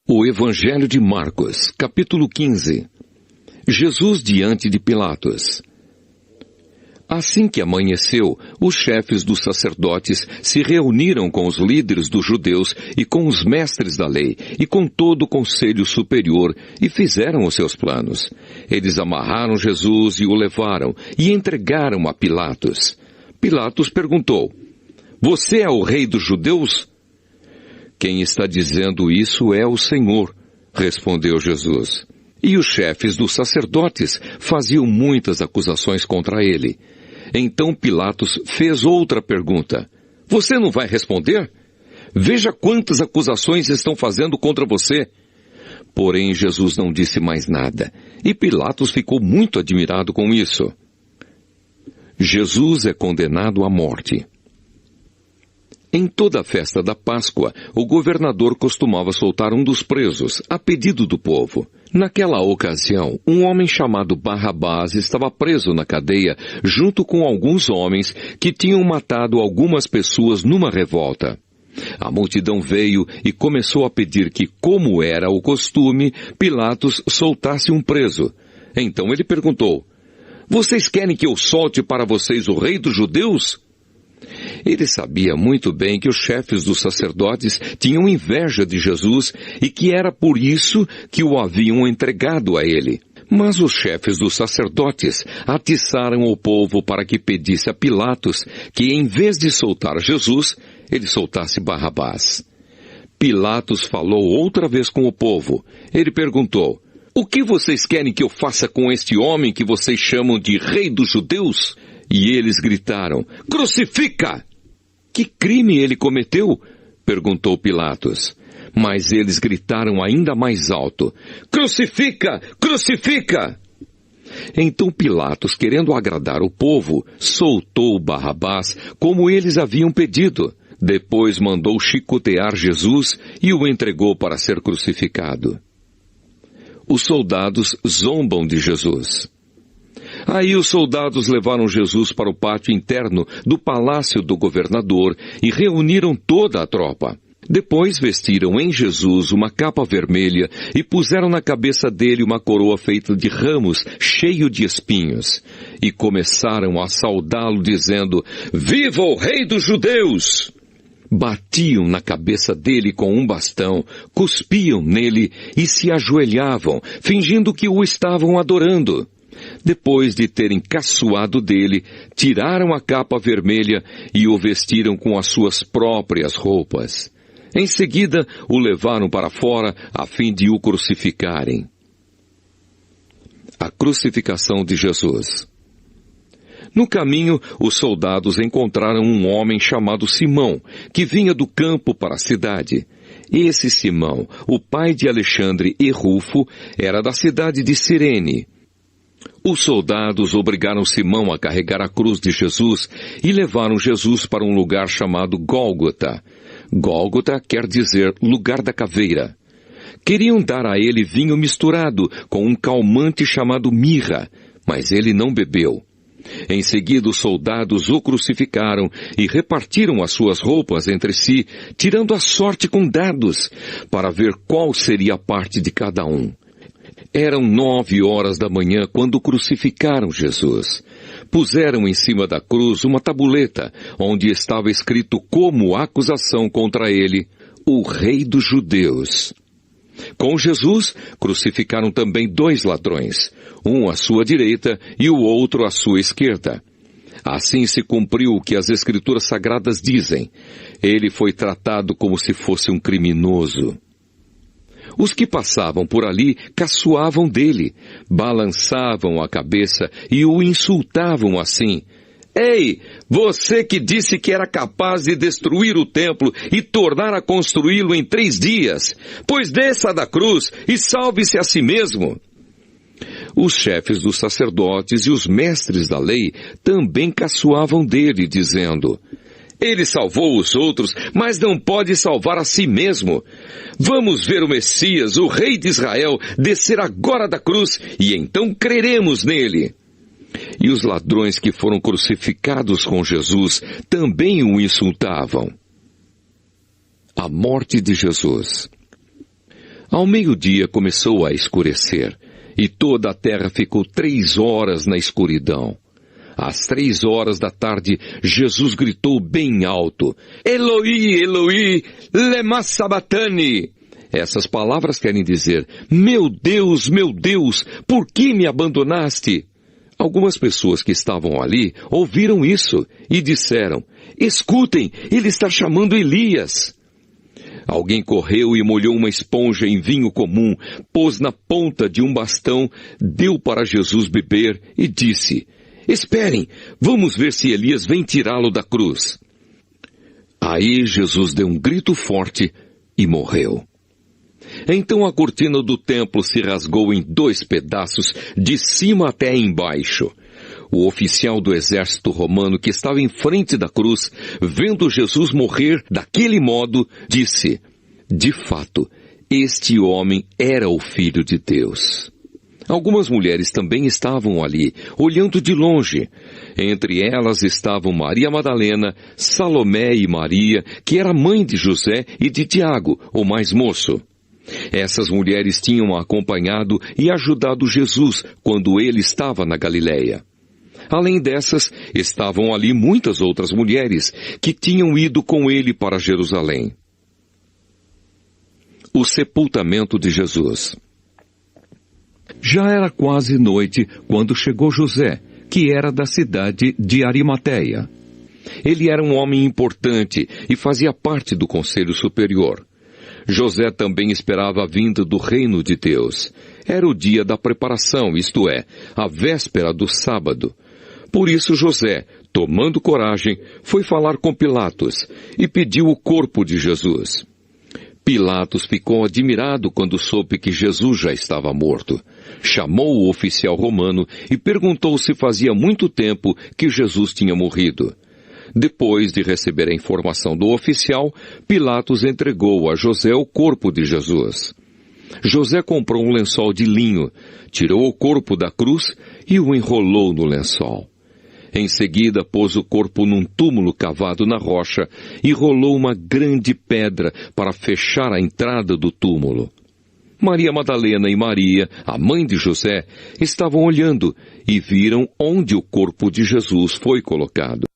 O Evangelho de Marcos, capítulo 15. Jesus diante de Pilatos. Assim que amanheceu, os chefes dos sacerdotes se reuniram com os líderes dos judeus e com os mestres da lei e com todo o conselho superior e fizeram os seus planos. Eles amarraram Jesus e o levaram e entregaram a Pilatos. Pilatos perguntou: "Você é o rei dos judeus?" "Quem está dizendo isso é o Senhor", respondeu Jesus. E os chefes dos sacerdotes faziam muitas acusações contra ele. Então Pilatos fez outra pergunta: "Você não vai responder? Veja quantas acusações estão fazendo contra você." Porém Jesus não disse mais nada, e Pilatos ficou muito admirado com isso. Jesus é condenado à morte. Em toda a festa da Páscoa, o governador costumava soltar um dos presos, a pedido do povo. Naquela ocasião, um homem chamado Barrabás estava preso na cadeia, junto com alguns homens que tinham matado algumas pessoas numa revolta. A multidão veio e começou a pedir que, como era o costume, Pilatos soltasse um preso. Então ele perguntou: "Vocês querem que eu solte para vocês o rei dos judeus?" Ele sabia muito bem que os chefes dos sacerdotes tinham inveja de Jesus e que era por isso que o haviam entregado a ele. Mas os chefes dos sacerdotes atiçaram o povo para que pedisse a Pilatos que, em vez de soltar Jesus, ele soltasse Barrabás. Pilatos falou outra vez com o povo. Ele perguntou: "O que vocês querem que eu faça com este homem que vocês chamam de rei dos judeus?" E eles gritaram: "Crucifica!" "Que crime ele cometeu?" perguntou Pilatos. Mas eles gritaram ainda mais alto: "Crucifica! Crucifica!" Então Pilatos, querendo agradar o povo, soltou Barrabás como eles haviam pedido. Depois mandou chicotear Jesus e o entregou para ser crucificado. Os soldados zombam de Jesus. Aí os soldados levaram Jesus para o pátio interno do palácio do governador e reuniram toda a tropa. Depois vestiram em Jesus uma capa vermelha e puseram na cabeça dele uma coroa feita de ramos, cheio de espinhos. E começaram a saudá-lo dizendo: "Viva o rei dos judeus!" Batiam na cabeça dele com um bastão, cuspiam nele e se ajoelhavam, fingindo que o estavam adorando. Depois de terem caçoado dele, tiraram a capa vermelha e o vestiram com as suas próprias roupas. Em seguida, o levaram para fora a fim de o crucificarem. A crucificação de Jesus. No caminho, os soldados encontraram um homem chamado Simão, que vinha do campo para a cidade. Esse Simão, o pai de Alexandre e Rufo, era da cidade de Cirene. Os soldados obrigaram Simão a carregar a cruz de Jesus e levaram Jesus para um lugar chamado Gólgota. Gólgota quer dizer lugar da caveira. Queriam dar a ele vinho misturado com um calmante chamado mirra, mas ele não bebeu. Em seguida, os soldados o crucificaram e repartiram as suas roupas entre si, tirando a sorte com dados, para ver qual seria a parte de cada um. Eram 9 horas da manhã quando crucificaram Jesus. Puseram em cima da cruz uma tabuleta, onde estava escrito como acusação contra ele: "O Rei dos Judeus." Com Jesus, crucificaram também 2 ladrões, um à sua direita e o outro à sua esquerda. Assim se cumpriu o que as Escrituras Sagradas dizem: ele foi tratado como se fosse um criminoso. Os que passavam por ali caçoavam dele, balançavam a cabeça e o insultavam assim: "Ei, você que disse que era capaz de destruir o templo e tornar a construí-lo em 3 dias, pois desça da cruz e salve-se a si mesmo." Os chefes dos sacerdotes e os mestres da lei também caçoavam dele, dizendo: "Ele salvou os outros, mas não pode salvar a si mesmo. Vamos ver o Messias, o rei de Israel, descer agora da cruz e então creremos nele." E os ladrões que foram crucificados com Jesus também o insultavam. A morte de Jesus. Ao meio-dia começou a escurecer, e toda a terra ficou 3 horas na escuridão. Às 3 horas da tarde, Jesus gritou bem alto: Eloi, Eloi, lema sabachthani. Essas palavras querem dizer: meu Deus, por que me abandonaste? Algumas pessoas que estavam ali ouviram isso e disseram: escutem, ele está chamando Elias. Alguém correu e molhou uma esponja em vinho comum, pôs na ponta de um bastão, deu para Jesus beber e disse: esperem, vamos ver se Elias vem tirá-lo da cruz. Aí Jesus deu um grito forte e morreu. Então a cortina do templo se rasgou em 2 pedaços, de cima até embaixo. O oficial do exército romano que estava em frente da cruz, vendo Jesus morrer daquele modo, disse: de fato, este homem era o Filho de Deus. Algumas mulheres também estavam ali, olhando de longe. Entre elas estavam Maria Madalena, Salomé e Maria, que era mãe de José e de Tiago, o mais moço. Essas mulheres tinham acompanhado e ajudado Jesus quando ele estava na Galileia. Além dessas, estavam ali muitas outras mulheres que tinham ido com ele para Jerusalém. O sepultamento de Jesus. Já era quase noite quando chegou José, que era da cidade de Arimateia. Ele era um homem importante e fazia parte do Conselho Superior. José também esperava a vinda do reino de Deus. Era o dia da preparação, isto é, a véspera do sábado. Por isso José, tomando coragem, foi falar com Pilatos e pediu o corpo de Jesus. Pilatos ficou admirado quando soube que Jesus já estava morto. Chamou o oficial romano e perguntou se fazia muito tempo que Jesus tinha morrido. Depois de receber a informação do oficial, Pilatos entregou a José o corpo de Jesus. José comprou um lençol de linho, tirou o corpo da cruz e o enrolou no lençol. Em seguida, pôs o corpo num túmulo cavado na rocha e rolou uma grande pedra para fechar a entrada do túmulo. Maria Madalena e Maria, a mãe de José, estavam olhando e viram onde o corpo de Jesus foi colocado.